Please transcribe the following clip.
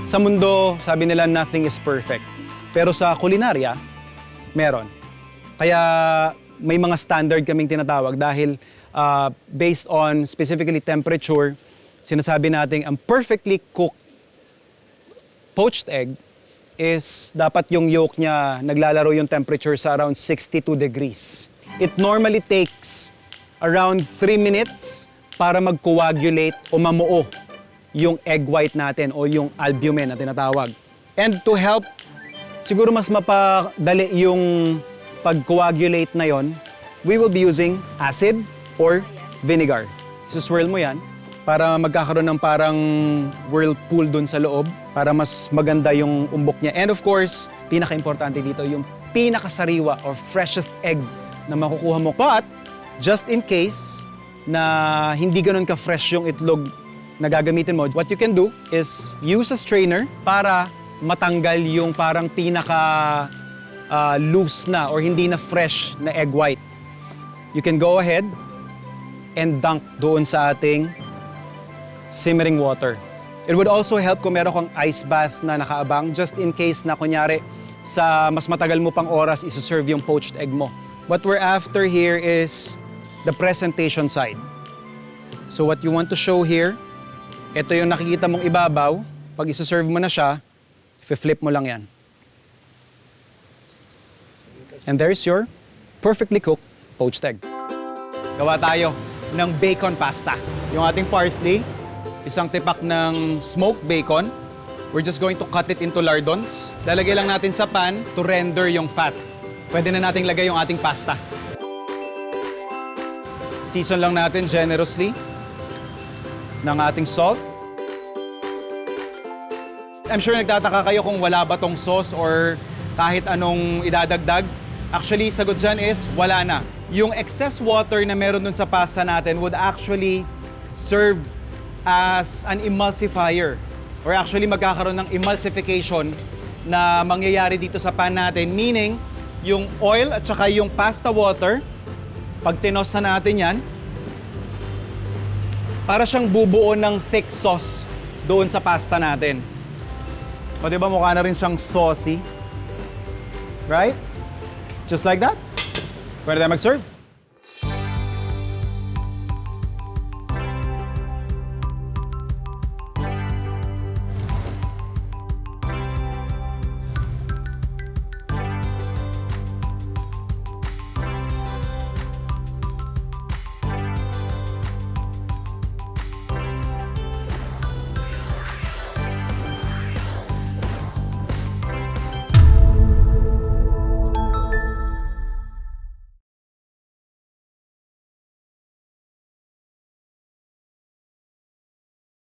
Sa mundo, sabi nila, nothing is perfect. Pero sa kulinarya, meron. Kaya may mga standard kaming tinatawag dahil based on specifically temperature, sinasabi natin ang perfectly cooked poached egg is dapat yung yolk niya naglalaro yung temperature sa around 62 degrees. It normally takes around 3 minutes para mag-coagulate o mamuo yung egg white natin o yung albumin na tinatawag. And to help, siguro mas mapadali yung pag-coagulate na yon, we will be using acid or vinegar. Swirl mo yan para magkakaroon ng parang whirlpool dun sa loob para mas maganda yung umbok niya. And of course, pinaka-importante dito, yung pinakasariwa or freshest egg na makukuha mo. But, just in case na hindi ganun ka-fresh yung itlog na gagamitin mo, what you can do is use a strainer para matanggal yung parang pinaka loose na or hindi na fresh na egg white. You can go ahead and dunk doon sa ating simmering water. It would also help kung meron kang ice bath na nakaabang just in case na kunyari sa mas matagal mo pang oras isuserve yung poached egg mo. What we're after here is the presentation side. So what you want to show here, ito yung nakikita mong ibabaw. Pag isuserve mo na siya, flip mo lang yan. And there's your perfectly cooked poached egg. Gawa tayo ng bacon pasta. Yung ating parsley, isang tipak ng smoked bacon. We're just going to cut it into lardons. Lalagay lang natin sa pan to render yung fat. Pwede na nating lagay yung ating pasta. Season lang natin generously ng ating salt. I'm sure nagtataka kayo kung wala ba tong sauce or kahit anong idadagdag. Actually, sagot dyan is wala na. Yung excess water na meron dun sa pasta natin would actually serve as an emulsifier. Or actually magkakaroon ng emulsification na mangyayari dito sa pan natin. Meaning, yung oil at saka yung pasta water, pag tinosa natin yan, para siyang bubuo ng thick sauce doon sa pasta natin. O diba mukha na rin siyang saucy? Right? Just like that. Pwede tayo mag-serve.